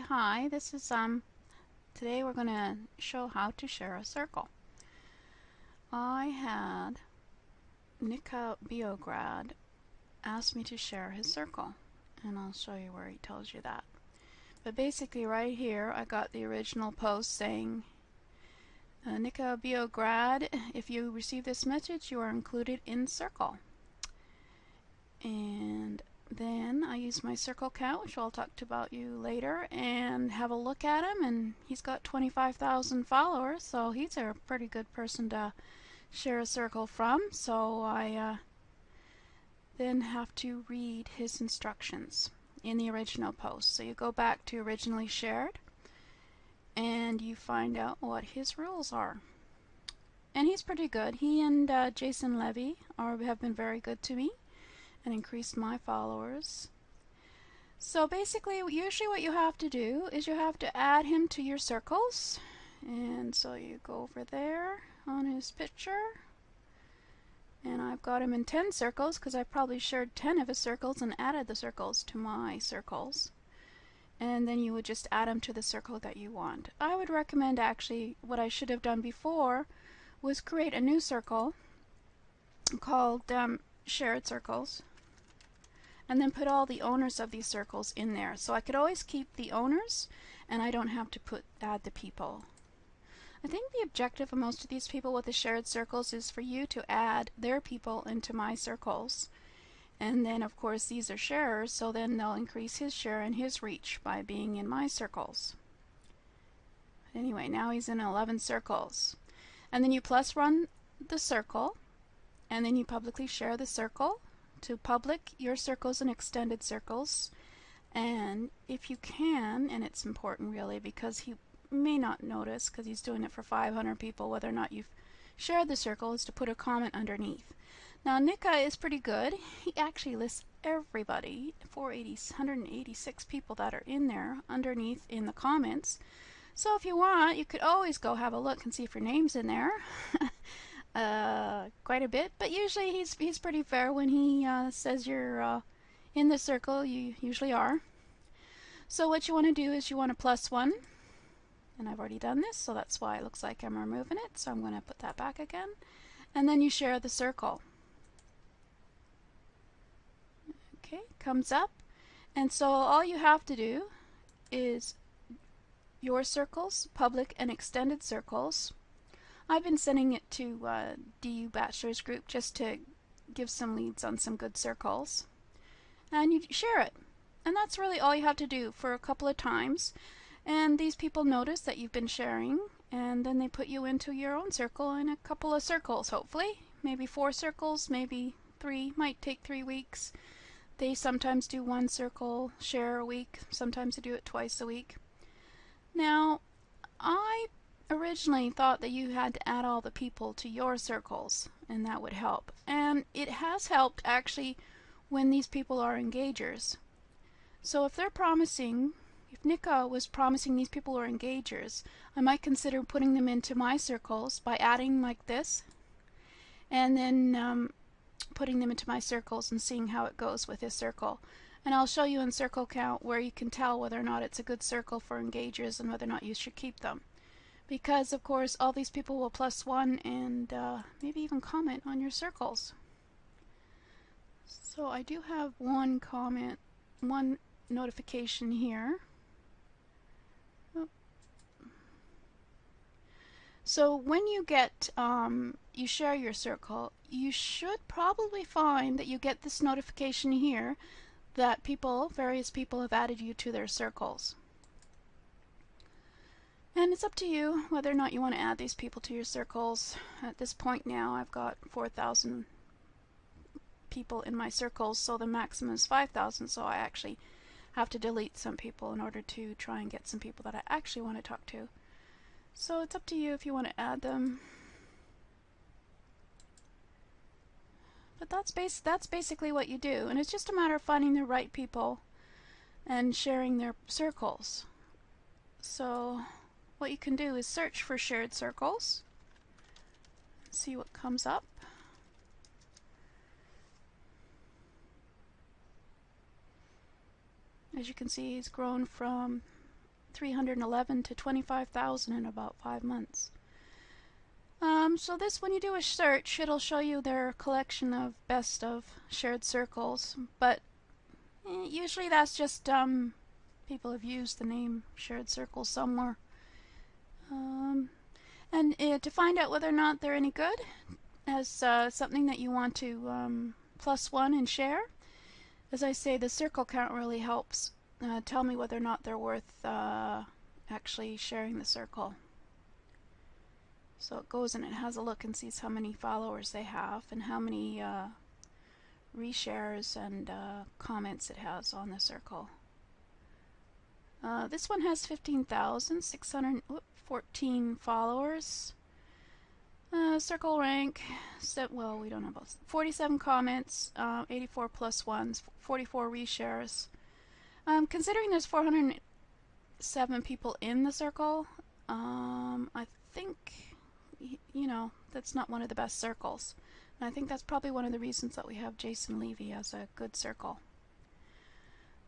hi. This is today we're going to show how to share a circle. I had Nika Biograd ask me to share his circle, and I'll show you where he tells you that. But basically right here I got the original post saying, Nika Biograd, if you receive this message you are included in circle. And then I use my circle count, which I'll talk about you later, and have a look at him, and he's got 25,000 followers, so he's a pretty good person to share a circle from. So I then have to read his instructions in the original post. So you go back to originally shared and you find out what his rules are. And he's pretty good. He and Jason Levy have been very good to me and increased my followers. So basically usually what you have to do is you have to add him to your circles, and so you go over there on his picture, and I've got him in 10 circles because I probably shared 10 of his circles and added the circles to my circles, and then you would just add him to the circle that you want. I would recommend, actually what I should have done before was create a new circle called shared circles, and then put all the owners of these circles in there. So I could always keep the owners and I don't have to add the people. I think the objective of most of these people with the shared circles is for you to add their people into my circles. And then of course these are sharers, so then they'll increase his share and his reach by being in my circles. Anyway, now he's in 11 circles. And then you plus run the circle, and then you publicly share the circle to public your circles and extended circles. And if you can, and it's important really because he may not notice because he's doing it for 500 people whether or not you've shared the circle, is to put a comment underneath. Now Nika is pretty good. He actually lists everybody, 186 people that are in there underneath in the comments. So if you want, you could always go have a look and see if your name's in there. Quite a bit, but usually he's pretty fair. When he says you're in the circle, you usually are. So what you want to do is you want to plus one, and I've already done this, so that's why it looks like I'm removing it, so I'm going to put that back again, and then you share the circle. Okay, comes up, and so all you have to do is your circles, public and extended circles. I've been sending it to DU Bachelor's Group just to give some leads on some good circles. And you share it. And that's really all you have to do for a couple of times. And these people notice that you've been sharing, and then they put you into your own circle in a couple of circles, hopefully. Maybe 4 circles, maybe 3. Might take 3 weeks. They sometimes do 1 circle share a week. Sometimes they do it twice a week. Now, I originally thought that you had to add all the people to your circles and that would help, and it has helped actually when these people are engagers. So if they're promising, if Nika was promising these people are engagers, I might consider putting them into my circles by adding like this, and then putting them into my circles and seeing how it goes with his circle. And I'll show you in circle count where you can tell whether or not it's a good circle for engagers and whether or not you should keep them. Because of course all these people will plus one and maybe even comment on your circles. So I do have one comment, one notification here. Oh. So when you get, you share your circle, you should probably find that you get this notification here that various people have added you to their circles. And it's up to you whether or not you want to add these people to your circles. At this point now I've got 4,000 people in my circles, so the maximum is 5,000, so I actually have to delete some people in order to try and get some people that I actually want to talk to. So it's up to you if you want to add them. But that's basically what you do, and it's just a matter of finding the right people and sharing their circles. So what you can do is search for shared circles, see what comes up. As you can see, he's grown from 311 to 25,000 in about 5 months. So this, when you do a search, it'll show you their collection of best of shared circles, but usually that's just people have used the name shared circle somewhere. And to find out whether or not they're any good as something that you want to +1 and share, as I say, the circle count really helps tell me whether or not they're worth actually sharing the circle. So it goes and it has a look and sees how many followers they have and how many reshares and comments it has on the circle. This one has 15,614 followers. Circle rank, well, we don't know about 47 comments, 84 +1s, 44 reshares. Considering there's 407 people in the circle, I think, you know, that's not one of the best circles. And I think that's probably one of the reasons that we have Jason Levy as a good circle.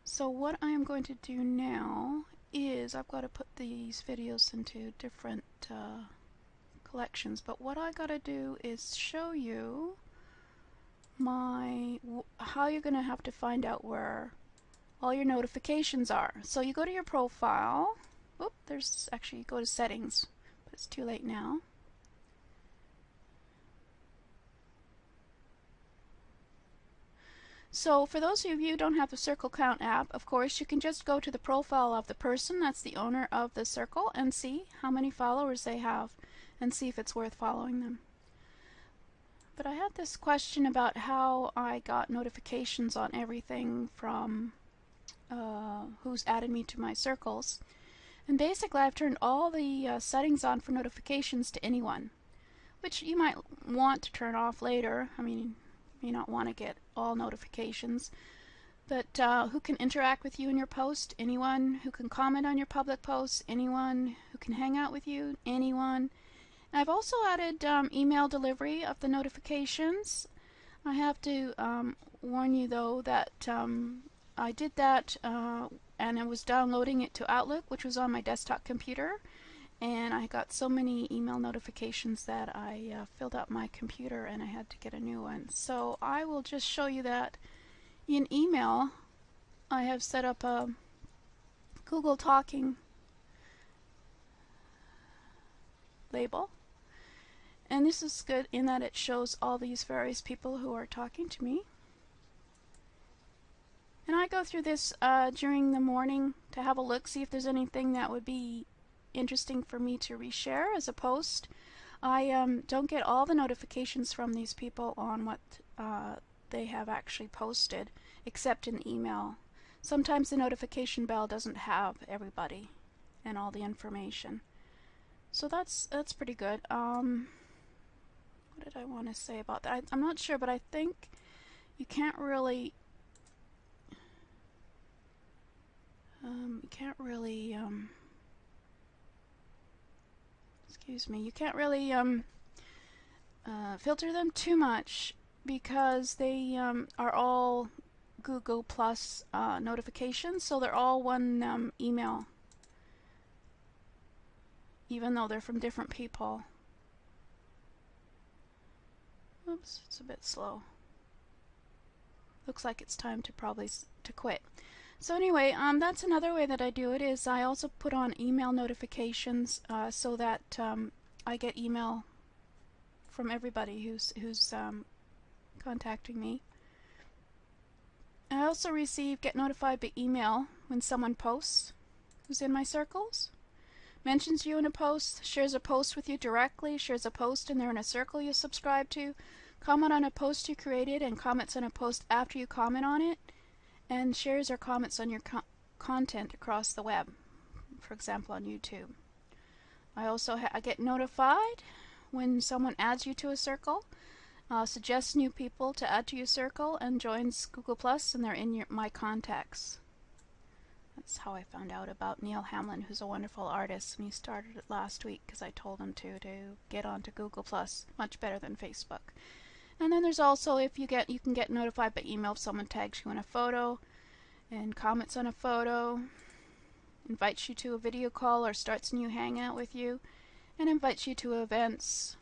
So what I am going to do now is I've got to put these videos into different collections, but what I got to do is show you how you're going to have to find out where all your notifications are. So you go to your profile. Oop, there's actually, you go to settings, but it's too late now. So for those of you who don't have the Circle Count app, of course, you can just go to the profile of the person that's the owner of the circle and see how many followers they have and see if it's worth following them. But I had this question about how I got notifications on everything from who's added me to my circles. And basically I've turned all the settings on for notifications to anyone, which you might want to turn off later. I mean, you may not want to get all notifications, but who can interact with you in your post? Anyone. Who can comment on your public posts? Anyone. Who can hang out with you? Anyone. And I've also added email delivery of the notifications. I have to warn you though that I did that and I was downloading it to Outlook, which was on my desktop computer, and I got so many email notifications that I filled up my computer and I had to get a new one. So I will just show you that in email I have set up a Google Talking label, and this is good in that it shows all these various people who are talking to me. And I go through this during the morning to have a look, see if there's anything that would be interesting for me to reshare as a post. I don't get all the notifications from these people on what they have actually posted, except in email. Sometimes the notification bell doesn't have everybody and all the information. So that's pretty good. What did I want to say about that? I'm not sure, but I think you can't really you can't really filter them too much because they are all Google Plus notifications, so they're all one email, even though they're from different people. Oops, it's a bit slow. Looks like it's time to to quit. So anyway, that's another way that I do it, is I also put on email notifications so that I get email from everybody who's contacting me. I also get notified by email when someone posts who's in my circles, mentions you in a post, shares a post with you directly, shares a post and they're in a circle you subscribe to, comment on a post you created and comments on a post after you comment on it, and shares or comments on your content across the web, for example on YouTube. I also I get notified when someone adds you to a circle, suggests new people to add to your circle, and joins Google Plus, and they're in my contacts. That's how I found out about Neil Hamlin, who's a wonderful artist, and he started it last week because I told him to get onto Google Plus, much better than Facebook. And then there's also, if you can get notified by email if someone tags you in a photo and comments on a photo, invites you to a video call or starts a new hangout with you, and invites you to events,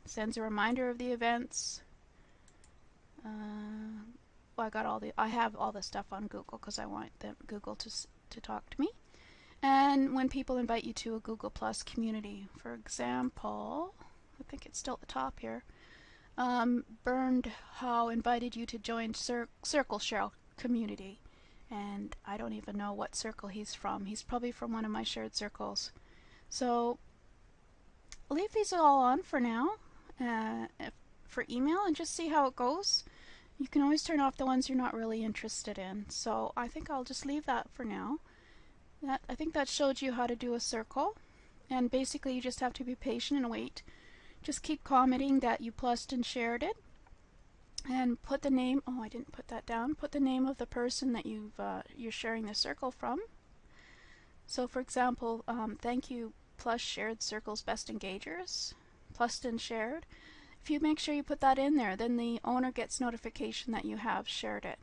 sends a reminder of the events. Well, I have all the stuff on Google because I want Google to talk to me. And when people invite you to a Google Plus community, for example, I think it's still at the top here. Bernd Howe invited you to join Circle Share community, and I don't even know what circle he's from. He's probably from one of my shared circles. So I'll leave these all on for now for email and just see how it goes. You can always turn off the ones you're not really interested in. So I think I'll just leave that for now. I think that showed you how to do a circle, and basically you just have to be patient and wait. Just keep commenting that you plussed and shared it, and put the name, oh I didn't put that down, put the name of the person that you're sharing the circle from. So for example, thank you plus shared circles best engagers, plussed and shared. If you make sure you put that in there, then the owner gets notification that you have shared it.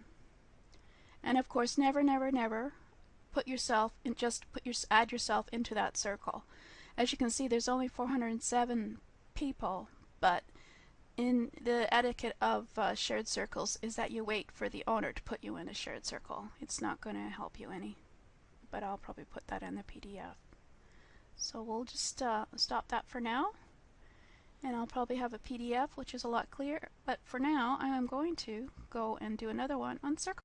And of course, never, never, never add yourself into that circle. As you can see, there's only 407 people, but in the etiquette of shared circles is that you wait for the owner to put you in a shared circle. It's not going to help you any, but I'll probably put that in the PDF. So we'll just stop that for now, and I'll probably have a PDF which is a lot clearer, but for now I am going to go and do another one on circle.